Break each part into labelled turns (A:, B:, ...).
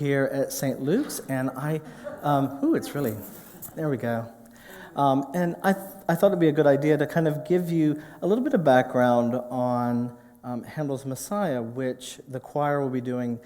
A: here at St. Luke's, and it's really, there we go. And I thought it'd be a good idea to kind of give you a little bit of background on Handel's Messiah, which the choir will be doing,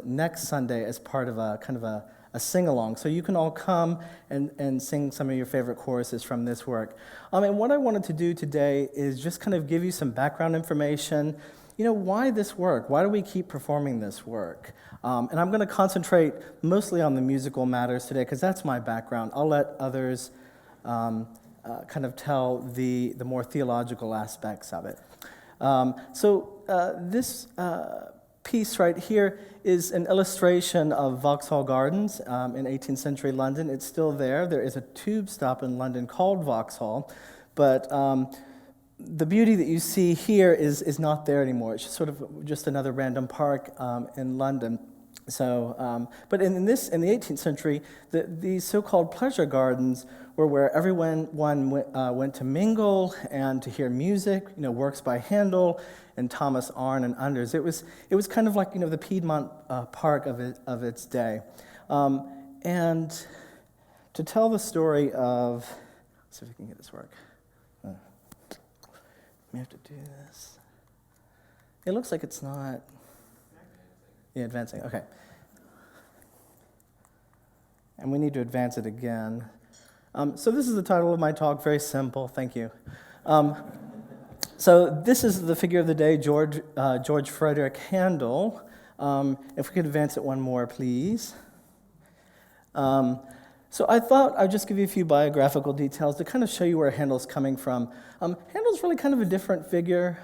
A: next Sunday as part of a kind of a sing-along. So you can all come and sing some of your favorite choruses from this work. And what I wanted to do today is just kind of give you some background information. Why this work? Why do we keep performing this work? And I'm going to concentrate mostly on the musical matters today because that's my background. I'll let others kind of tell the more theological aspects of it. This piece right here is an illustration of Vauxhall Gardens in 18th century London. It's still there. There is a tube stop in London called Vauxhall, but the beauty that you see here is not there anymore. It's just another random park in London. So, but in the 18th century, these so-called pleasure gardens were where everyone went to mingle and to hear music. Works by Handel and Thomas Arne and others. It was kind of like the Piedmont Park of its day, and to tell the story of. Let's see if we can get this work. We have to do this. It looks like it's not. Yeah, advancing. Okay. And we need to advance it again. So this is the title of my talk. Very simple. Thank you. So this is the figure of the day, George Frederick Handel. If we could advance it one more, please. So I thought I'd just give you a few biographical details to kind of show you where Handel's coming from. Handel's really kind of a different figure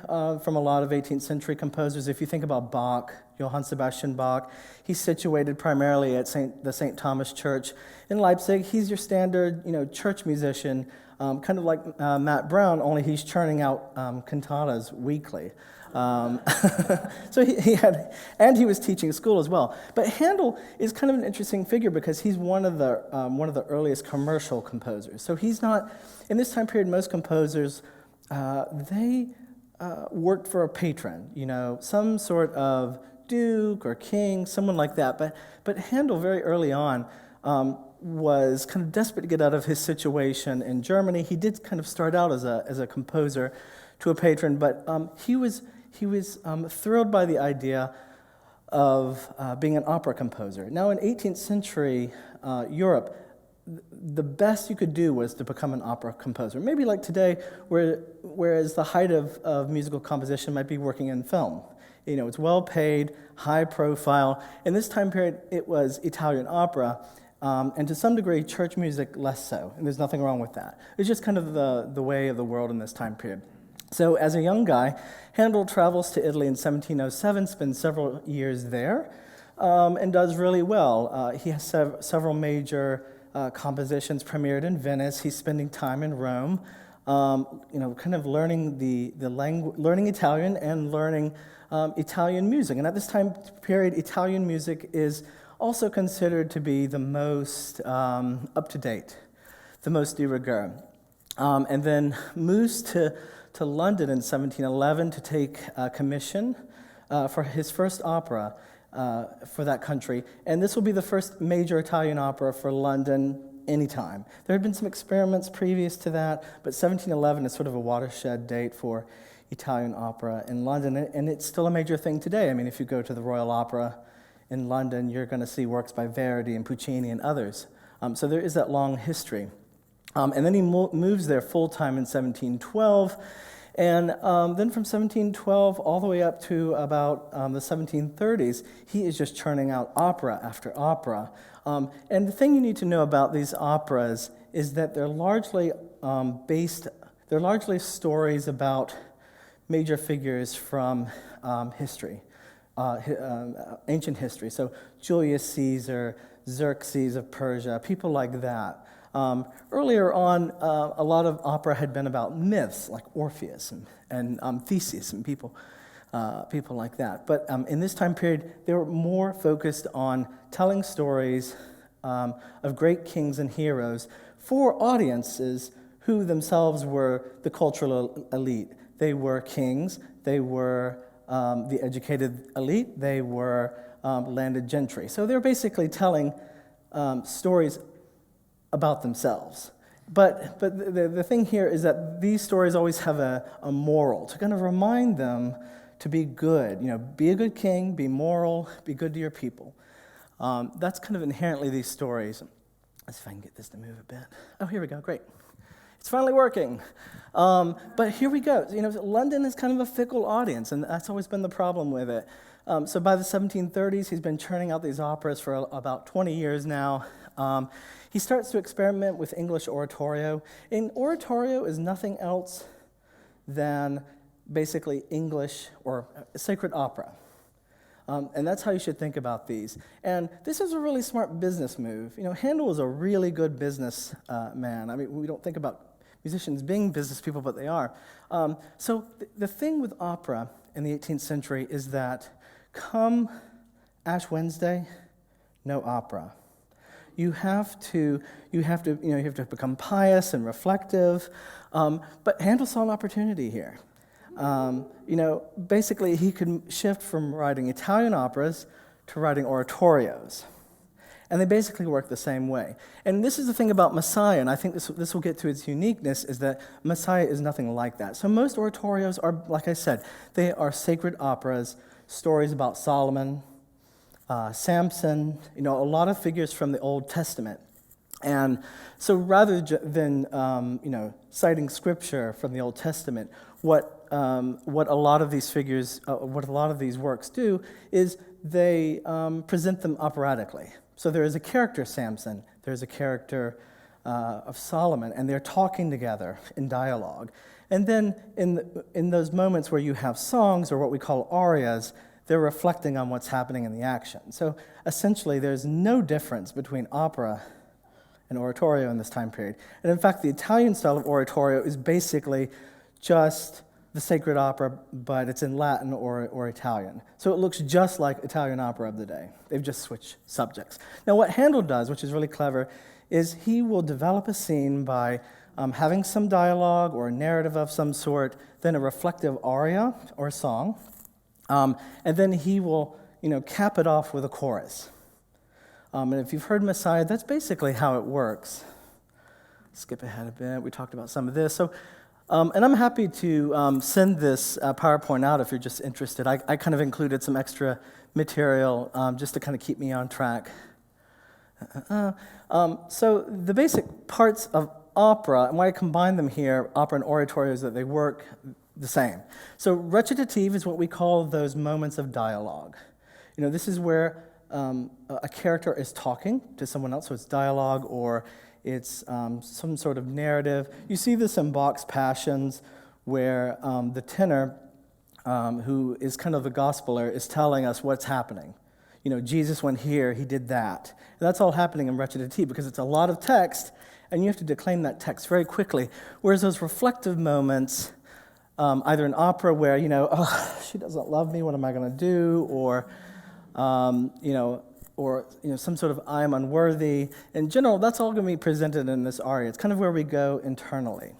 A: from a lot of 18th century composers. If you think about Bach, Johann Sebastian Bach, he's situated primarily at the St. Thomas Church in Leipzig. He's your standard, church musician, kind of like Matt Brown, only he's churning out cantatas weekly. So he was teaching school as well. But Handel is kind of an interesting figure because he's one of the earliest commercial composers. So he's not, in this time period, most composers, they worked for a patron, some sort of duke or king, someone like that. But Handel very early on was kind of desperate to get out of his situation in Germany. He did kind of start out as a composer to a patron, but he was thrilled by the idea of being an opera composer. Now, in 18th century Europe, the best you could do was to become an opera composer. Maybe like today, whereas the height of musical composition might be working in film. It's well paid, high profile. In this time period, it was Italian opera, and to some degree, church music less so. And there's nothing wrong with that. It's just kind of the way of the world in this time period. So as a young guy, Handel travels to Italy in 1707, spends several years there, and does really well. He has several major compositions premiered in Venice. He's spending time in Rome, kind of learning the language, learning Italian and learning Italian music. And at this time period, Italian music is also considered to be the most up-to-date, the most de rigueur. And then moves to London in 1711 to take a commission for his first opera for that country. And this will be the first major Italian opera for London anytime. There had been some experiments previous to that, but 1711 is sort of a watershed date for Italian opera in London, and it's still a major thing today. I mean, if you go to the Royal Opera in London, you're going to see works by Verdi and Puccini and others. So there is that long history. And then he moves there full-time in 1712, and then from 1712 all the way up to about the 1730s, he is just churning out opera after opera. And the thing you need to know about these operas is that they're largely stories about major figures from history, ancient history. So Julius Caesar, Xerxes of Persia, people like that. Earlier on, a lot of opera had been about myths, like Orpheus and Theseus and people like that. But in this time period, they were more focused on telling stories of great kings and heroes for audiences who themselves were the cultural elite. They were kings, they were the educated elite, they were landed gentry. So they're basically telling stories about themselves. But the thing here is that these stories always have a moral to kind of remind them to be good. Be a good king, be moral, be good to your people. That's kind of inherently these stories. Let's see if I can get this to move a bit. Oh, here we go. Great. It's finally working. But here we go. London is kind of a fickle audience, and that's always been the problem with it. So by the 1730s, he's been churning out these operas for about 20 years now. He starts to experiment with English oratorio. And oratorio is nothing else than basically English or sacred opera. And that's how you should think about these. And this is a really smart business move. Handel was a really good business man. I mean, we don't think about musicians being business people, but they are. So the thing with opera in the 18th century is that come Ash Wednesday, no opera. You have to become pious and reflective. But Handel saw an opportunity here. Basically he could shift from writing Italian operas to writing oratorios. And they basically work the same way. And this is the thing about Messiah, and I think this will get to its uniqueness, is that Messiah is nothing like that. So most oratorios are, like I said, they are sacred operas, stories about Solomon, Samson, a lot of figures from the Old Testament. And so rather than citing scripture from the Old Testament, what a lot of these figures, what a lot of these works do is they present them operatically. So there is a character Samson, there's a character of Solomon, and they're talking together in dialogue. And then in those moments where you have songs, or what we call arias, they're reflecting on what's happening in the action. So essentially, there's no difference between opera and oratorio in this time period. And in fact, the Italian style of oratorio is basically just the sacred opera, but it's in Latin or Italian. So it looks just like Italian opera of the day. They've just switched subjects. Now what Handel does, which is really clever, is he will develop a scene by having some dialogue or a narrative of some sort, then a reflective aria or song, and then he will cap it off with a chorus. And if you've heard Messiah, that's basically how it works. Skip ahead a bit. We talked about some of this. So, and I'm happy to send this PowerPoint out if you're just interested. I kind of included some extra material just to kind of keep me on track. So the basic parts of opera, and why I combine them here, opera and oratorio, is that they work the same. So recitative is what we call those moments of dialogue. This is where a character is talking to someone else, so it's dialogue or it's some sort of narrative. You see this in Bach's Passions, where the tenor, who is kind of the gospeler, is telling us what's happening. Jesus went here, he did that. And that's all happening in recitative because it's a lot of text, and you have to declaim that text very quickly. Whereas those reflective moments, either in opera where, she doesn't love me, what am I going to do? Or, some sort of I am unworthy. In general, that's all going to be presented in this aria. It's kind of where we go internally.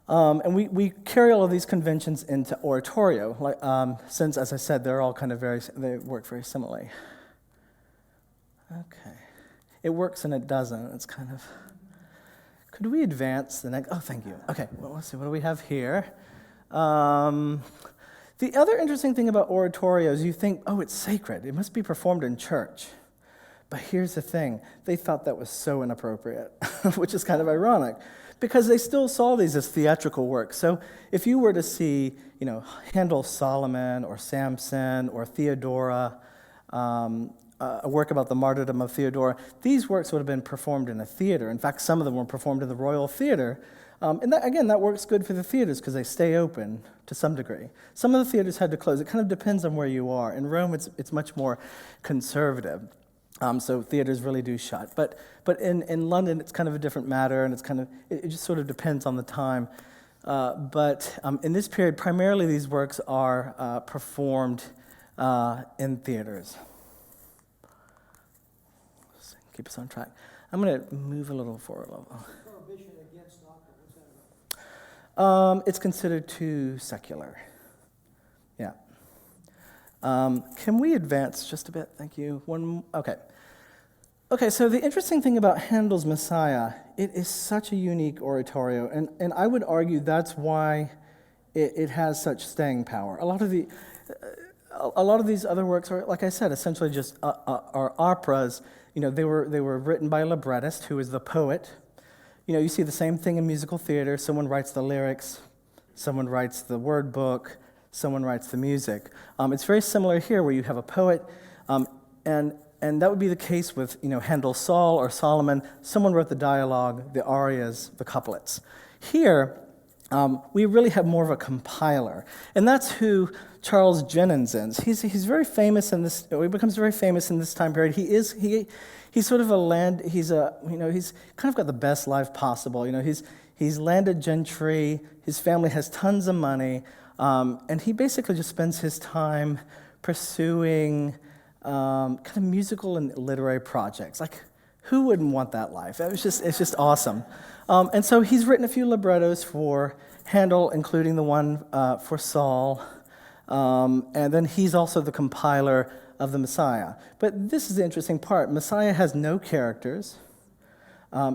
A: And we carry all of these conventions into oratorio, since, as I said, they're all kind of they work very similarly. Okay. It works and it doesn't. It's kind of... Could we advance the next... Oh, thank you. Okay, well, let's see. What do we have here? The other interesting thing about oratorio is you think, oh, it's sacred. It must be performed in church. But here's the thing. They thought that was so inappropriate, which is kind of ironic, because they still saw these as theatrical works. So if you were to see, Handel's Solomon or Samson or Theodora, a work about the martyrdom of Theodora, these works would have been performed in a theater. In fact, some of them were performed in the Royal Theater. And that works good for the theaters because they stay open to some degree. Some of the theaters had to close. It kind of depends on where you are. In Rome, it's much more conservative. So theaters really do shut. But in London, it's kind of a different matter, and it just sort of depends on the time. But in this period, primarily these works are performed in theaters. Let's keep us on track. I'm going to move a little forward.
B: Prohibition against opera, what's that about?
A: It's considered too secular. Yeah. Can we advance just a bit? Thank you. Okay. Okay, so the interesting thing about Handel's Messiah, it is such a unique oratorio, and I would argue that's why it has such staying power. A lot of these other works are, like I said, essentially just are operas. You know, they were written by a librettist who is the poet. You know, you see the same thing in musical theater. Someone writes the lyrics, someone writes the word book, someone writes the music. It's very similar here, where you have a poet, and that would be the case with, you know, Handel's Saul or Solomon. Someone wrote the dialogue, the arias, the couplets. Here, we really have more of a compiler, and that's who Charles Jennens is. He's very famous in this. He becomes very famous in this time period. He's sort of he's kind of got the best life possible. You know, he's landed gentry. His family has tons of money, and he basically just spends his time pursuing kind of musical and literary projects. Like, who wouldn't want that life? It's just awesome. And so he's written a few librettos for Handel, including the one for Saul. And then he's also the compiler of the Messiah. But this is the interesting part. Messiah has no characters.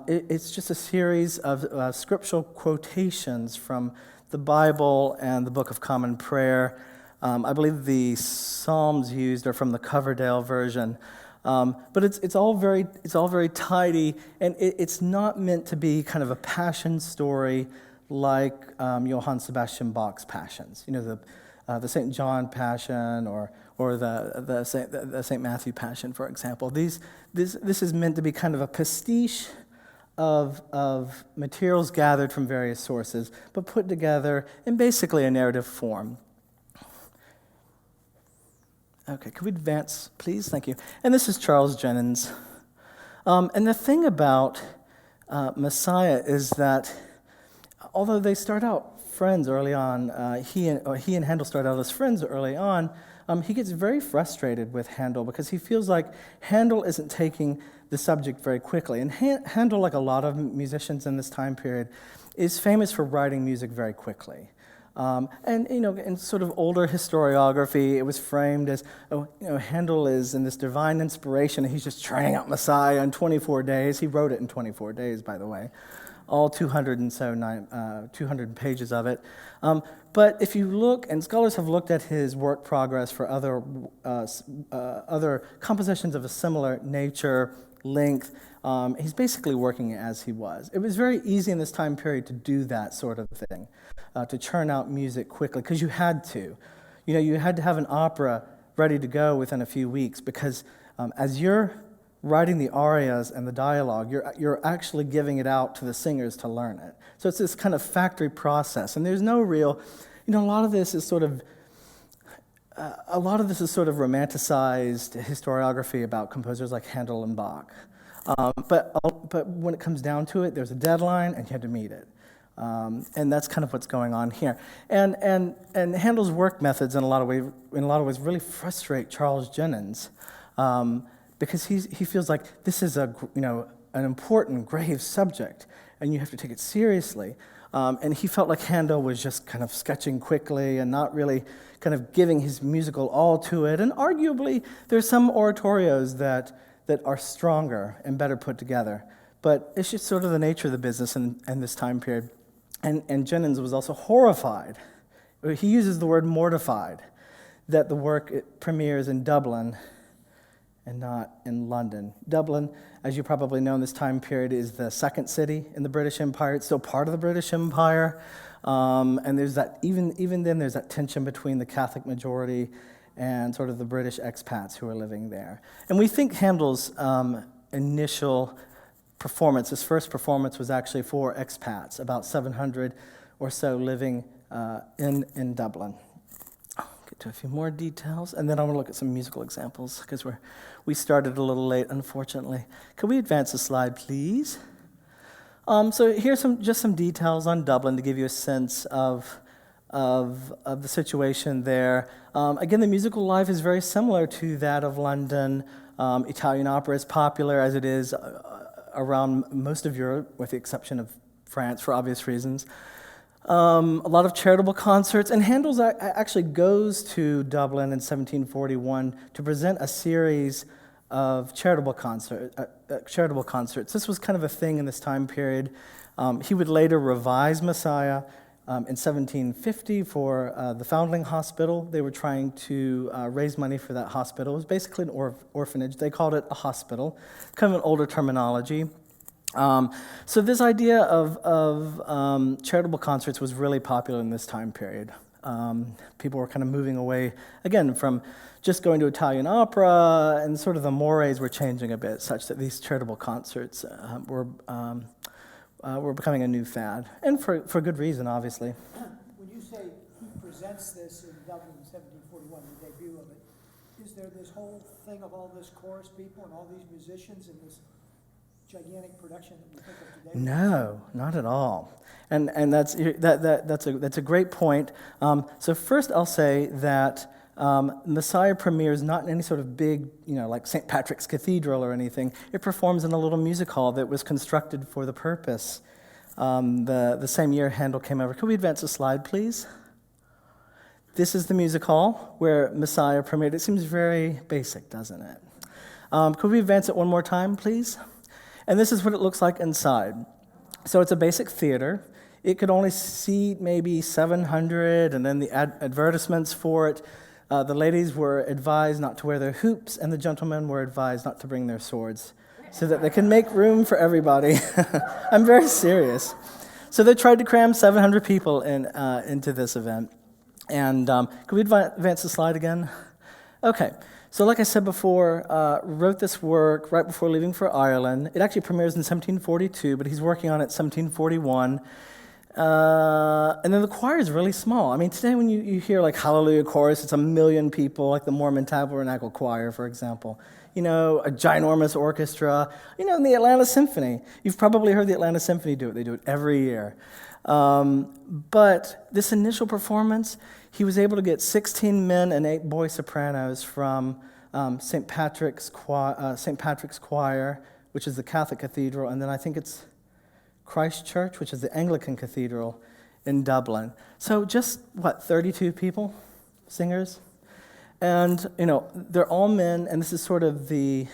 A: It's just a series of scriptural quotations from the Bible and the Book of Common Prayer. I believe the Psalms used are from the Coverdale version. But it's all very tidy, and it's not meant to be kind of a passion story like Johann Sebastian Bach's Passions. You know, the St. John Passion or the St. Matthew Passion, for example. This is meant to be kind of a pastiche of materials gathered from various sources, but put together in basically a narrative form. Okay, could we advance, please? Thank you. And this is Charles Jennens. And the thing about Messiah is that although they start out friends early on, he and Handel start out as friends early on, he gets very frustrated with Handel because he feels like Handel isn't taking the subject very quickly. And Handel, like a lot of musicians in this time period, is famous for writing music very quickly. And, you know, in sort of older historiography, it was framed as, Handel is in this divine inspiration, and he's just churning out Messiah in 24 days. He wrote it in 24 days, by the way, all 200 pages of it. But if you look, and scholars have looked at his work progress for other compositions of a similar nature, length, he's basically working as he was. It was very easy in this time period to do that sort of thing. To churn out music quickly, because you had to. You know, you had to have an opera ready to go within a few weeks, because as you're writing the arias and the dialogue, you're actually giving it out to the singers to learn it. So it's this kind of factory process, and there's no real, a lot of this is sort of romanticized historiography about composers like Handel and Bach. But when it comes down to it, there's a deadline, and you have to meet it. And that's kind of what's going on here. And Handel's work methods in a lot of ways really frustrate Charles Jennens, because he feels like this is an important, grave subject, and you have to take it seriously. And he felt like Handel was just kind of sketching quickly and not really kind of giving his musical all to it. And arguably, there's some oratorios that are stronger and better put together. But it's just sort of the nature of the business in this time period. And Jennens was also horrified. He uses the word mortified, that the work premieres in Dublin and not in London. Dublin, as you probably know in this time period, is the second city in the British Empire. It's still part of the British Empire. And there's that, even then, there's that tension between the Catholic majority and sort of the British expats who are living there. And we think Handel's initial performance, his first performance, was actually for expats, about 700 or so living in Dublin. I'll get to a few more details, and then I want to look at some musical examples, because we started a little late, unfortunately. Could we advance the slide, please? So here's some details on Dublin to give you a sense of the situation there. Again, the musical life is very similar to that of London. Italian opera is popular, as it is around most of Europe, with the exception of France, for obvious reasons. A lot of charitable concerts, and Handel actually goes to Dublin in 1741 to present a series of charitable concerts. This was kind of a thing in this time period. He would later revise Messiah in 1750 for the Foundling Hospital. They were trying to raise money for that hospital. It was basically an orphanage. They called it a hospital, kind of an older terminology. So this idea of charitable concerts was really popular in this time period. People were kind of moving away, again, from just going to Italian opera, and sort of the mores were changing a bit, such that these charitable concerts were becoming a new fad, and for good reason, obviously.
B: When you say he presents this in Dublin in 1741, the debut of it, is there this whole thing of all this chorus people and all these musicians and this gigantic production that we think of today?
A: No, not at all. And that's a great point. So first I'll say that Messiah premieres not in any sort of big, like St. Patrick's Cathedral or anything. It performs in a little music hall that was constructed for the purpose. The same year Handel came over. Could we advance a slide, please? This is the music hall where Messiah premiered. It seems very basic, doesn't it? Could we advance it one more time, please? And this is what it looks like inside. So it's a basic theater. It could only seat maybe 700, and then the advertisements for it. The ladies were advised not to wear their hoops, and the gentlemen were advised not to bring their swords, so that they can make room for everybody. I'm very serious. So they tried to cram 700 people into this event. And could we advance the slide again? Okay. So like I said before, wrote this work right before leaving for Ireland. It actually premieres in 1742, but he's working on it in 1741. And then the choir is really small. I mean, today when you hear like Hallelujah Chorus, it's 1 million people, like the Mormon Tabernacle Choir, for example. A ginormous orchestra. And the Atlanta Symphony. You've probably heard the Atlanta Symphony do it. They do it every year. But this initial performance, he was able to get 16 men and 8 boy sopranos from St. Patrick's Choir, which is the Catholic cathedral, and then I think it's Christ Church, which is the Anglican cathedral in Dublin. So just, 32 people, singers? And, they're all men, and this is sort of the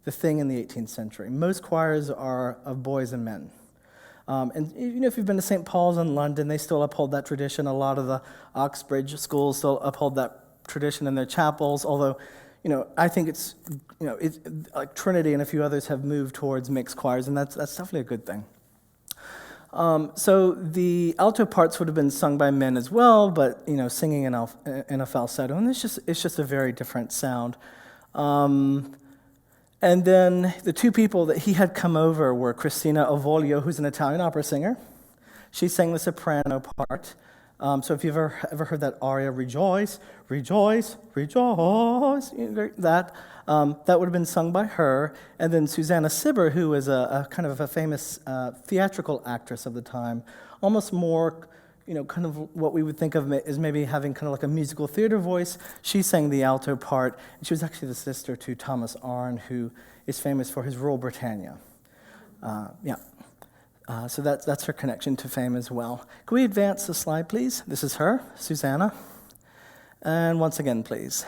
A: thing in the 18th century. Most choirs are of boys and men. And if you've been to St. Paul's in London, they still uphold that tradition. A lot of the Oxbridge schools still uphold that tradition in their chapels, although, I think it's like Trinity and a few others have moved towards mixed choirs, and that's definitely a good thing. So the alto parts would have been sung by men as well, but, singing in a falsetto, and it's just a very different sound. And then the 2 people that he had come over were Cristina Ovoglio, who's an Italian opera singer. She sang the soprano part. So if you've ever heard that aria, Rejoice, Rejoice, Rejoice, that would have been sung by her. And then Susanna Cibber, who was a kind of a famous theatrical actress of the time, almost more, kind of what we would think of as maybe having kind of like a musical theater voice. She sang the alto part, and she was actually the sister to Thomas Arne, who is famous for his Rule Britannia. So that's her connection to fame as well. Can we advance the slide, please? This is her, Susanna. And once again, please.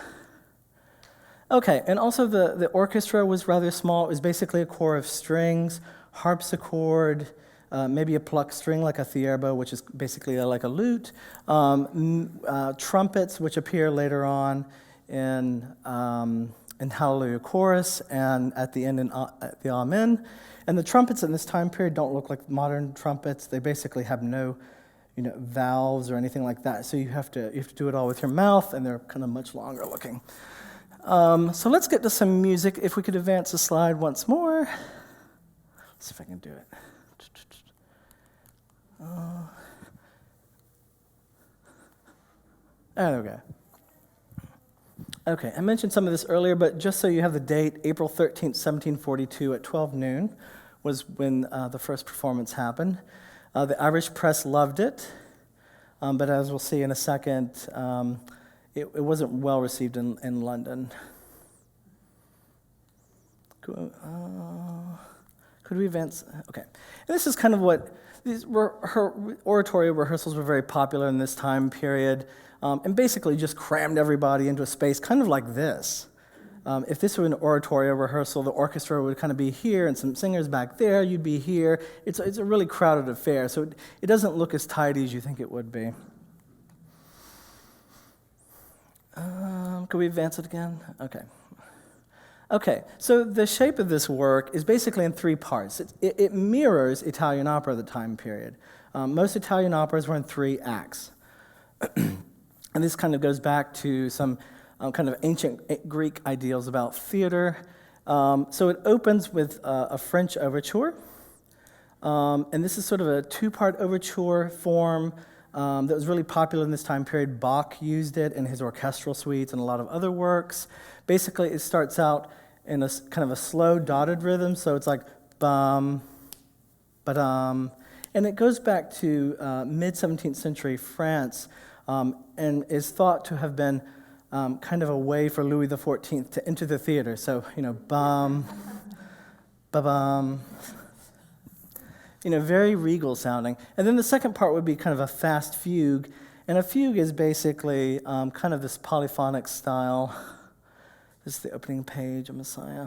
A: Okay, and also the orchestra was rather small. It was basically a corps of strings, harpsichord, maybe a plucked string like a theorbo, which is basically like a lute, trumpets, which appear later on in Hallelujah Chorus, and at the end at the Amen. And the trumpets in this time period don't look like modern trumpets. They basically have no, valves or anything like that. So you have to do it all with your mouth, and they're kind of much longer looking. So let's get to some music. If we could advance the slide once more. Let's see if I can do it. There we go. Okay, I mentioned some of this earlier, but just so you have the date, April 13th, 1742 at 12 noon was when the first performance happened. The Irish press loved it, but as we'll see in a second, it wasn't well received in London. Could Could we advance? Okay. And this is kind of what her oratorio rehearsals were very popular in this time period, and basically just crammed everybody into a space kind of like this. If this were an oratorio rehearsal, the orchestra would kind of be here and some singers back there, you'd be here. It's a really crowded affair, so it doesn't look as tidy as you think it would be. Could we advance it again? Okay. Okay, so the shape of this work is basically in three parts. It mirrors Italian opera of the time period. Most Italian operas were in 3 acts. And this kind of goes back to some kind of ancient Greek ideals about theater. So it opens with a French overture. And this is sort of a 2-part overture form that was really popular in this time period. Bach used it in his orchestral suites and a lot of other works. Basically, it starts out in a kind of a slow dotted rhythm, so it's like bum, ba-dum. And it goes back to mid-17th century France and is thought to have been kind of a way for Louis XIV to enter the theater. So, bum, ba-bum, very regal sounding. And then the second part would be kind of a fast fugue. And a fugue is basically kind of this polyphonic style. This is the opening page of Messiah.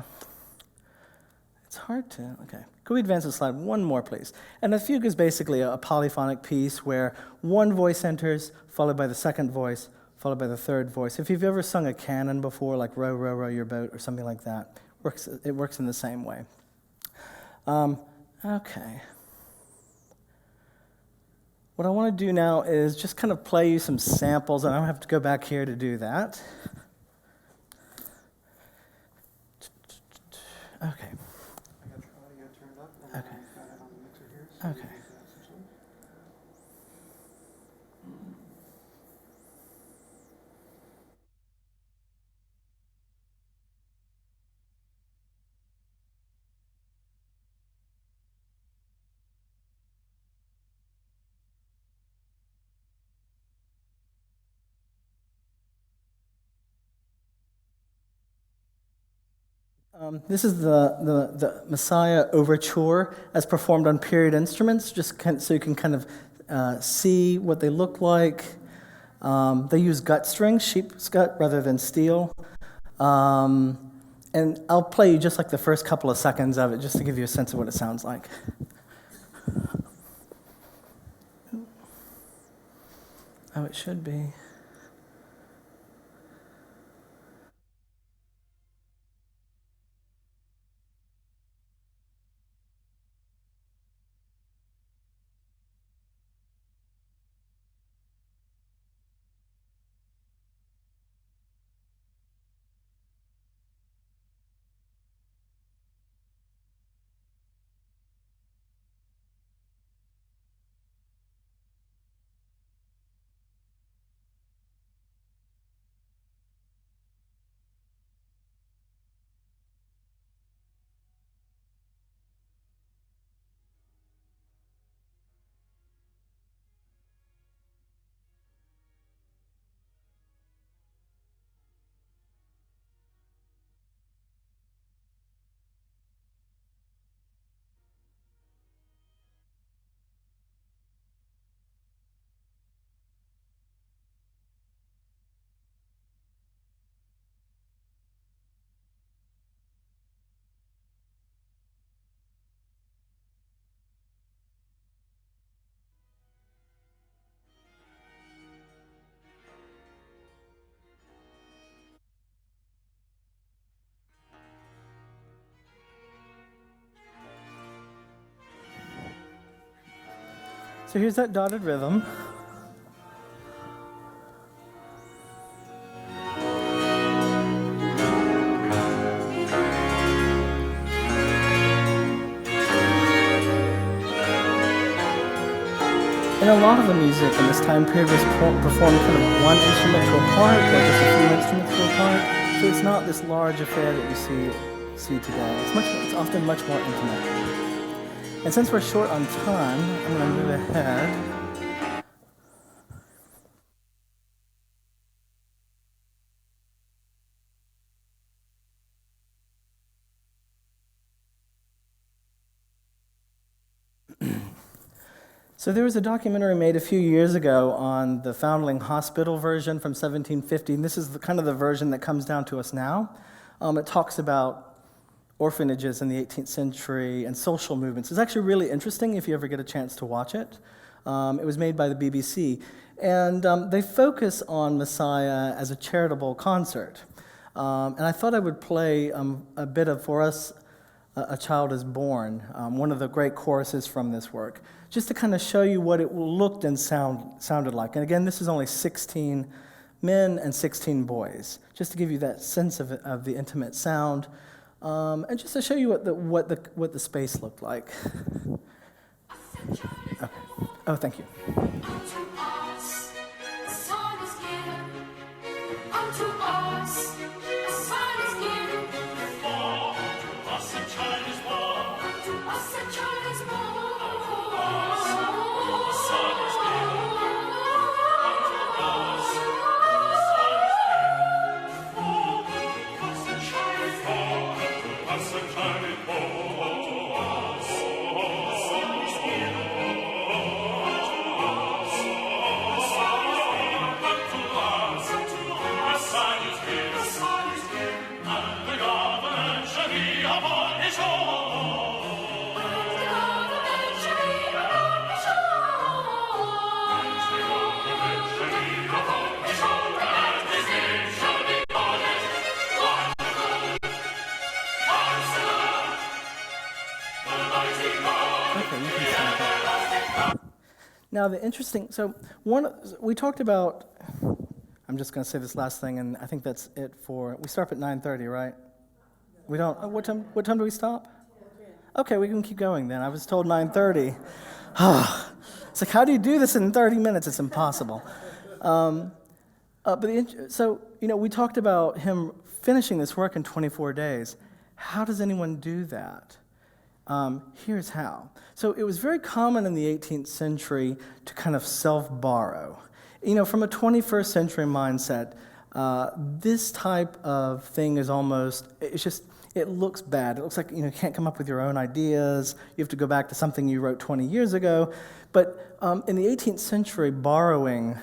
A: It's hard to, okay. Could we advance the slide one more, please? And a fugue is basically a polyphonic piece where one voice enters, followed by the second voice, followed by the third voice. If you've ever sung a canon before, like Row, Row, Row Your Boat or something like that, it works in the same way. Okay. What I want to do now is just kind of play you some samples, and I don't have to go back here to do that. Okay.
C: I got your audio turned up. And
A: Okay.
C: I've got it on the mixer here. So
A: Okay. This is the Messiah Overture as performed on period instruments, so you can kind of see what they look like. They use gut strings, sheep's gut rather than steel. And I'll play you just like the first couple of seconds of it, just to give you a sense of what it sounds like. Oh, it should be. So here's that dotted rhythm. And a lot of the music in this time period was performed kind of one instrumental part or just a few instruments to a part. So it's not this large affair that you see today. It's often much more intimate. And since we're short on time, I'm going to move ahead. So there was a documentary made a few years ago on the Foundling Hospital version from 1750, and this is kind of the version that comes down to us now. It talks about orphanages in the 18th century and social movements. It's actually really interesting if you ever get a chance to watch it. It was made by the BBC, and they focus on Messiah as a charitable concert. And I thought I would play a bit of For Us, A Child is Born, one of the great choruses from this work, just to kind of show you what it looked and sounded like. And again, this is only 16 men and 16 boys, just to give you that sense of the intimate sound, and just to show you what the space looked like. Okay. Oh, thank you. Now, we talked about, I'm just going to say this last thing, and I think that's it we start at 9:30, right? We don't, what time do we stop? Okay, we can keep going then. I was told 9:30. It's like, how do you do this in 30 minutes? It's impossible. We talked about him finishing this work in 24 days. How does anyone do that? Here's how. So it was very common in the 18th century to kind of self-borrow. From a 21st century mindset, this type of thing is it looks bad. It looks like you can't come up with your own ideas. You have to go back to something you wrote 20 years ago. But in the 18th century, borrowing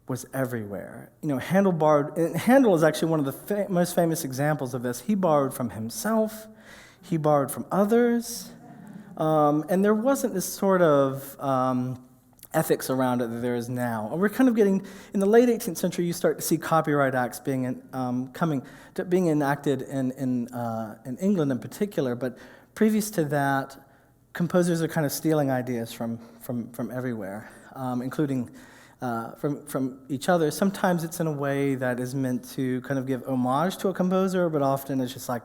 A: was everywhere. Handel borrowed, and Handel is actually one of the most famous examples of this. He borrowed from himself. He borrowed from others, and there wasn't this sort of ethics around it that there is now. We're kind of getting, in the late 18th century, you start to see Copyright Acts being enacted in England in particular, but previous to that, composers are kind of stealing ideas from everywhere, including from each other. Sometimes it's in a way that is meant to kind of give homage to a composer, but often it's just like,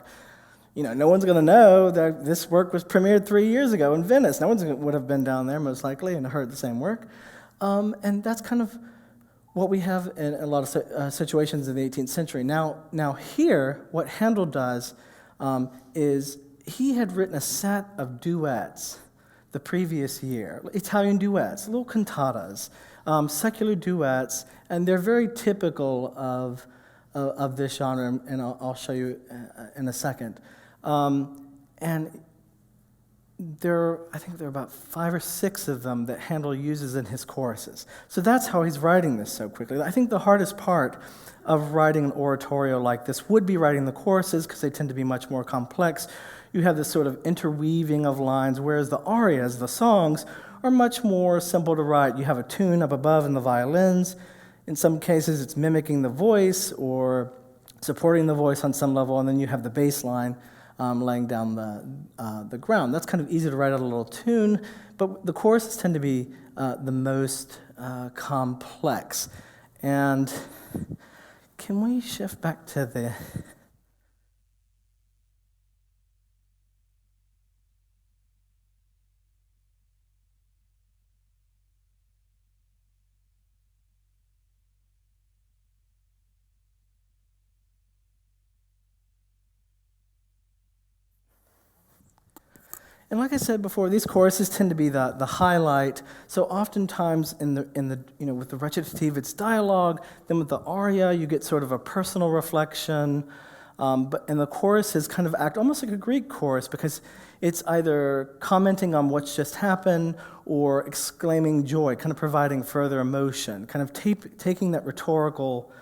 A: no one's going to know that this work was premiered 3 years ago in Venice. No one would have been down there, most likely, and heard the same work. And that's kind of what we have in a lot of situations in the 18th century. Now here, what Handel does is he had written a set of duets the previous year, Italian duets, little cantatas, secular duets, and they're very typical of this genre, and I'll show you in a second. And I think there are about 5 or 6 of them that Handel uses in his choruses. So that's how he's writing this so quickly. I think the hardest part of writing an oratorio like this would be writing the choruses, because they tend to be much more complex. You have this sort of interweaving of lines, whereas the arias, the songs, are much more simple to write. You have a tune up above in the violins. In some cases, it's mimicking the voice or supporting the voice on some level, and then you have the bass line laying down the ground. That's kind of easy to write out a little tune, but the choruses tend to be the most complex. And can we shift back to the... And like I said before, these choruses tend to be the highlight. So oftentimes with the recitative, it's dialogue. Then with the aria, you get sort of a personal reflection. And the chorus is kind of act almost like a Greek chorus because it's either commenting on what's just happened or exclaiming joy, kind of providing further emotion, kind of taking that rhetorical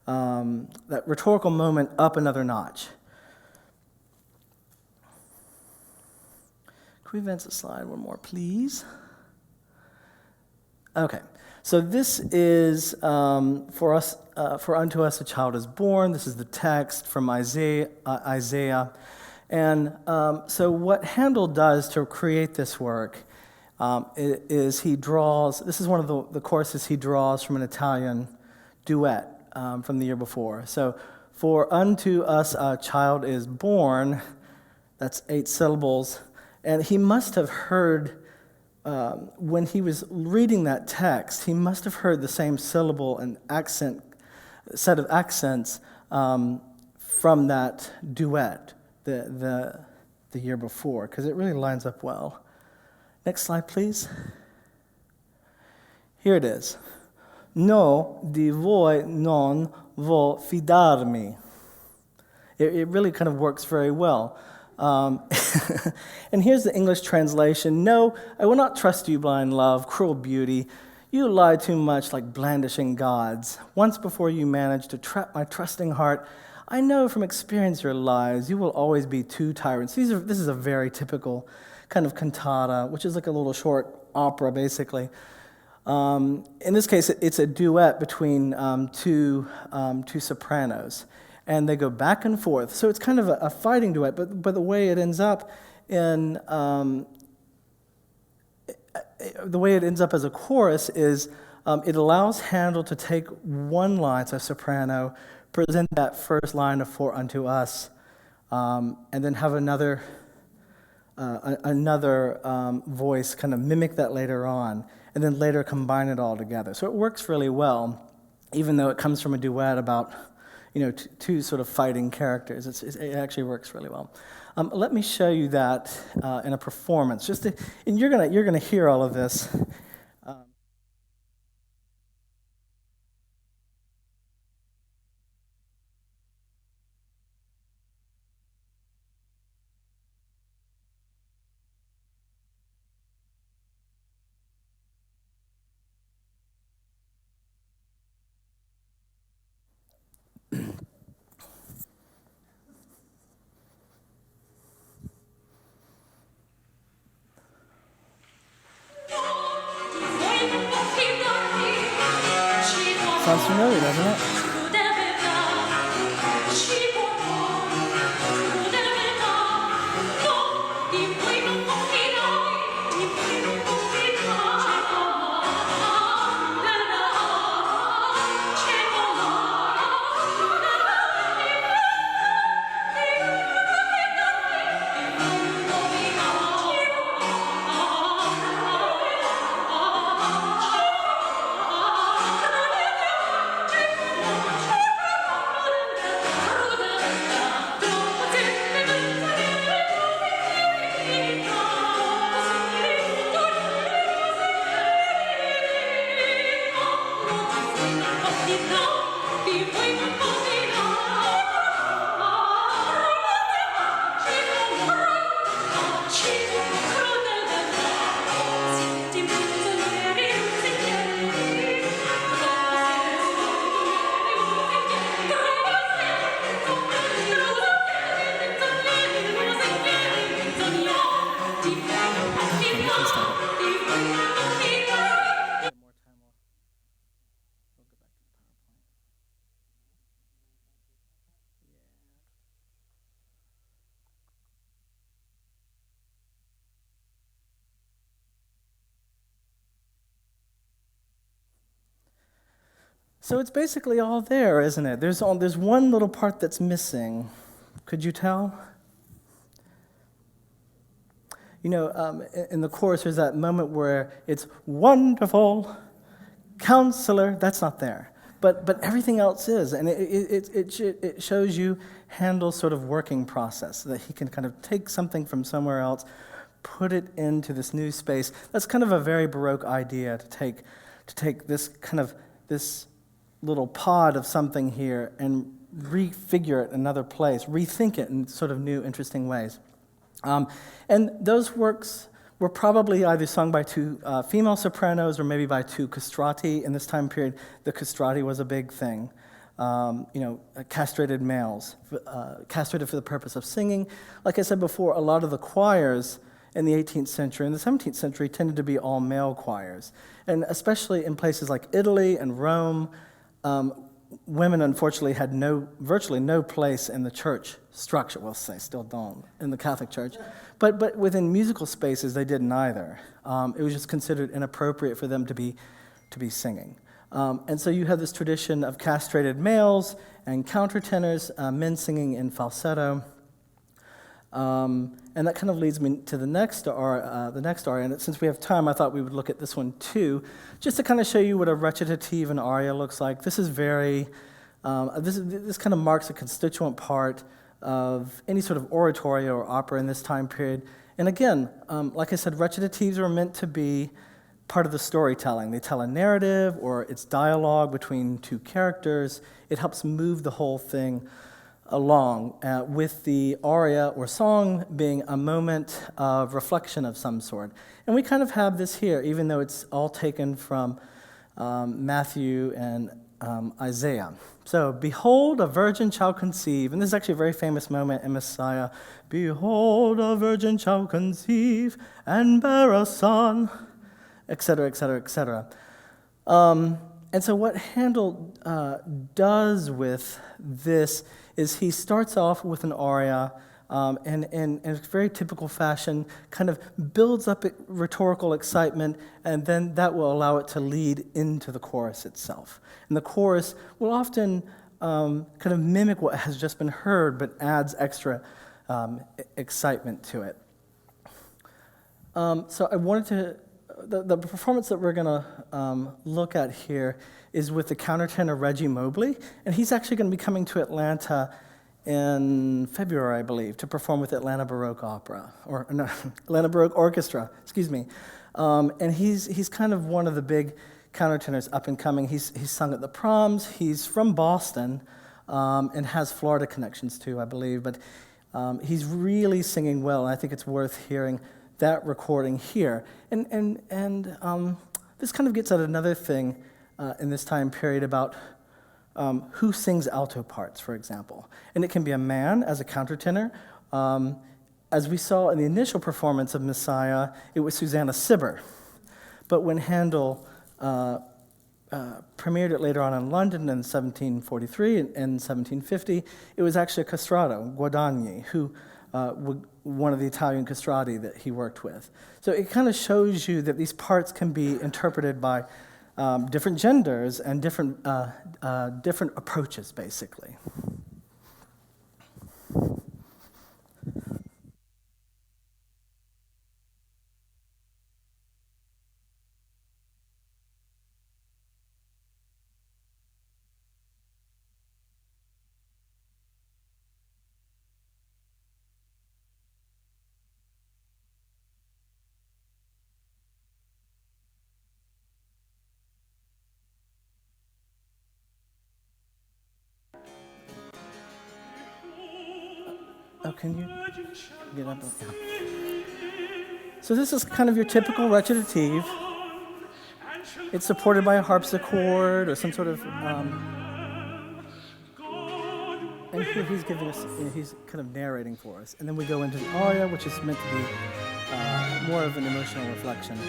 A: moment up another notch. Can we advance the slide one more, please? Okay, so this is for us. For unto us a child is born. This is the text from Isaiah. And so what Handel does to create this work is he draws, this is one of the choruses he draws from an Italian duet from the year before. So for unto us a child is born, that's 8 syllables. And he must have heard, when he was reading that text, he must have heard the same syllable and set of accents from that duet the year before, because it really lines up well. Next slide, please. Here it is. No di voi non vo fidarmi. It really kind of works very well. And here's the English translation. No, I will not trust you, blind love, cruel beauty. You lie too much like blandishing gods. Once before you managed to trap my trusting heart, I know from experience your lies. You will always be two tyrants. This is a very typical kind of cantata, which is like a little short opera, basically. In this case, it's a duet between two sopranos. And they go back and forth. So it's kind of a fighting duet, but the way it ends up as a chorus is it allows Handel to take one line, so soprano, present that first line of For Unto Us, and then have another voice kind of mimic that later on, and then later combine it all together. So it works really well, even though it comes from a duet about two sort of fighting characters. It actually works really well. Let me show you that in a performance. And you're gonna hear all of this. Sounds familiar, doesn't it? So it's basically all there, isn't it? There's one little part that's missing. Could you tell? In the chorus, there's that moment where it's wonderful, counselor. That's not there, but everything else is, and it shows you Handel's sort of working process, that he can kind of take something from somewhere else, put it into this new space. That's kind of a very Baroque idea to take this little pod of something here and refigure it in another place, rethink it in sort of new, interesting ways. And those works were probably either sung by two female sopranos or maybe by two castrati. In this time period, the castrati was a big thing. Castrated males, castrated for the purpose of singing. Like I said before, a lot of the choirs in the 18th century and the 17th century tended to be all male choirs. And especially in places like Italy and Rome, women unfortunately had virtually no place in the church structure. Well, they still don't in the Catholic Church. But within musical spaces, they didn't either. It was just considered inappropriate for them to be singing. And so you have this tradition of castrated males and countertenors, men singing in falsetto. And that kind of leads me to the next aria. And since we have time, I thought we would look at this one too, just to kind of show you what a recitative and aria looks like. This is this kind of marks a constituent part of any sort of oratorio or opera in this time period. And again, like I said, recitatives are meant to be part of the storytelling. They tell a narrative, or it's dialogue between two characters. It helps move the whole thing along, with the aria or song being a moment of reflection of some sort. And we kind of have this here, even though it's all taken from Matthew and Isaiah. So, behold, a virgin shall conceive. And this is actually a very famous moment in Messiah. Behold, a virgin shall conceive and bear a son, etc., etc., etc. And so what Handel does with this is he starts off with an aria and in a very typical fashion, kind of builds up rhetorical excitement, and then that will allow it to lead into the chorus itself. And the chorus will often kind of mimic what has just been heard, but adds extra excitement to it. So I wanted to, the performance that we're going to look at here is with the countertenor Reggie Mobley, and he's actually going to be coming to Atlanta in February, I believe, to perform with Atlanta Baroque Atlanta Baroque Orchestra, excuse me. And he's kind of one of the big countertenors up and coming. He's sung at the proms. He's from Boston and has Florida connections too, I believe. But he's really singing well, and I think it's worth hearing that recording here. And this kind of gets at another thing in this time period about who sings alto parts, for example. And it can be a man as a countertenor. As we saw in the initial performance of Messiah, it was Susanna Cibber. But when Handel premiered it later on in London in 1743 and 1750, it was actually a castrato, Guadagni, who one of the Italian castrati that he worked with. So it kind of shows you that these parts can be interpreted by different genders and different approaches, basically. Oh, can you get up? Yeah. So this is kind of your typical recitative. It's supported by a harpsichord or some sort of... and here he's giving us, he's kind of narrating for us. And then we go into the aria, which is meant to be more of an emotional reflection.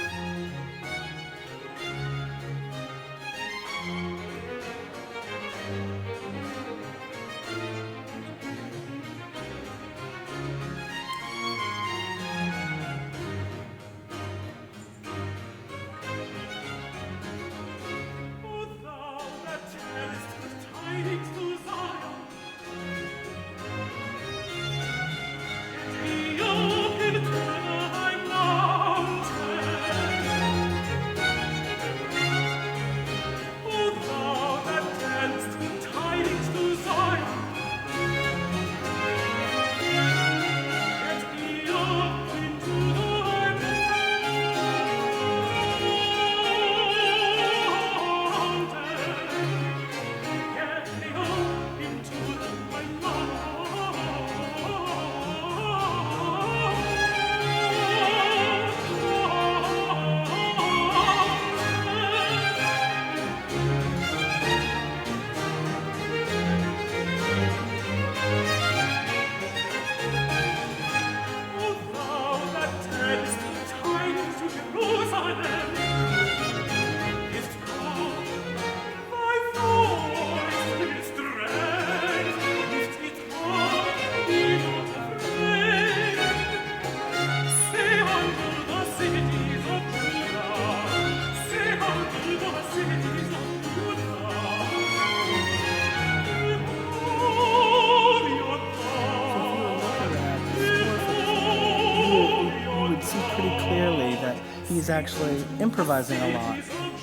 A: he's actually improvising a lot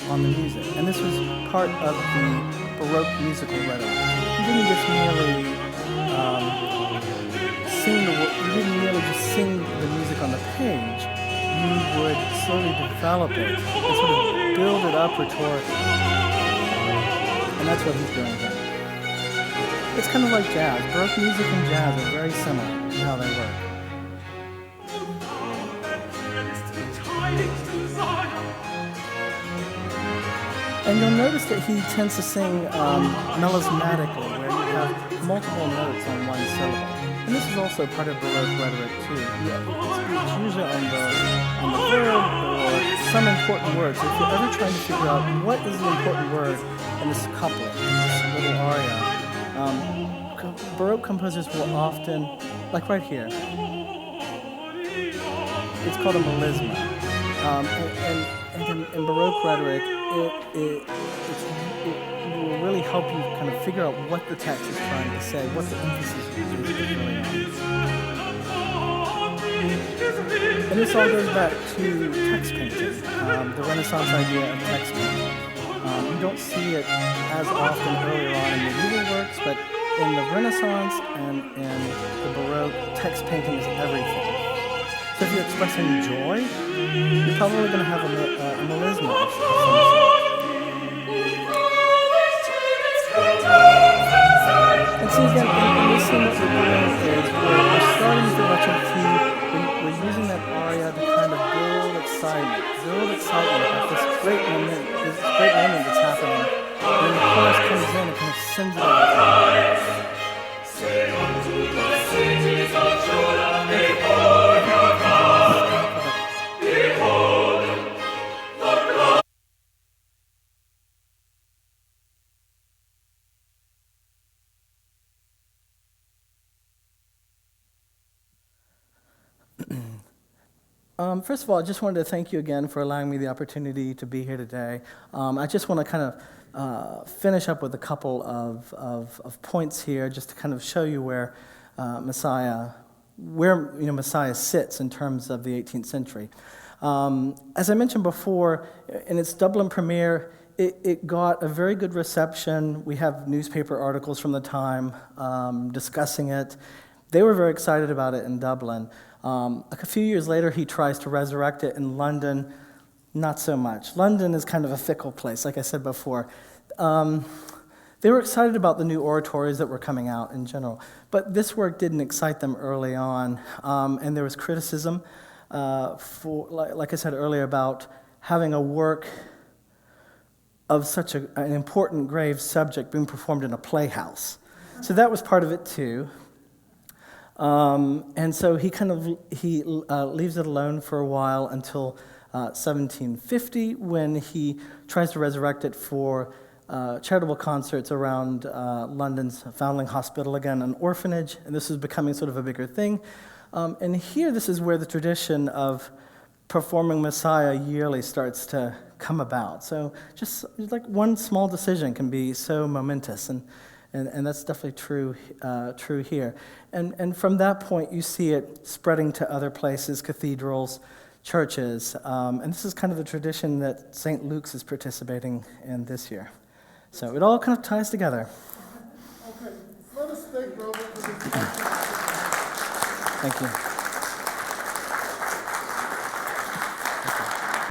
A: on the music. And this was part of the Baroque musical rhetoric. He didn't just merely sing the music on the page. You would slowly develop it and sort of build it up rhetorically. And that's what he's doing here. It's kind of like jazz. Baroque music and jazz are very similar in how they work. And you'll notice that he tends to sing melismatically, where you have multiple notes on one syllable. And this is also part of Baroque rhetoric too. It's usually on the verb or some important word. So if you're ever trying to figure out what is the important word in this couplet, this little aria, Baroque composers will often, like right here, it's called a melisma. And in Baroque rhetoric, it will really help you kind of figure out what the text is trying to say, what the emphasis is really on. And this all goes back to text painting, the Renaissance idea of text painting. You don't see it as often earlier on in medieval works, but in the Renaissance and in the Baroque, text painting is everything. So if you're expressing joy, you're probably going to have a melisma of some sort. And so again, in this scene, what we're doing is we're starting with the legitimate key. We're using that aria to kind of build excitement about this great moment that's happening. And then the chorus comes in and kind of sends it over. First of all, I just wanted to thank you again for allowing me the opportunity to be here today. I just want to kind of finish up with a couple of points here, just to kind of show you where Messiah sits in terms of the 18th century. As I mentioned before, in its Dublin premiere, it got a very good reception. We have newspaper articles from the time discussing it. They were very excited about it in Dublin. A few years later, he tries to resurrect it in London. Not so much. London is kind of a fickle place, like I said before. They were excited about the new oratories that were coming out in general, but this work didn't excite them early on, and there was criticism, like I said earlier, about having a work of such an important, grave subject being performed in a playhouse. So that was part of it too. And so he leaves it alone for a while until 1750, when he tries to resurrect it for charitable concerts around London's Foundling Hospital, again, an orphanage, and this is becoming sort of a bigger thing. And here, this is where the tradition of performing Messiah yearly starts to come about. So just like one small decision can be so momentous, and that's definitely true here. And from that point, you see it spreading to other places, cathedrals, churches, and this is kind of the tradition that St. Luke's is participating in this year. So it all kind of ties together.
C: Okay, let us thank Robert for this.
A: Thank you.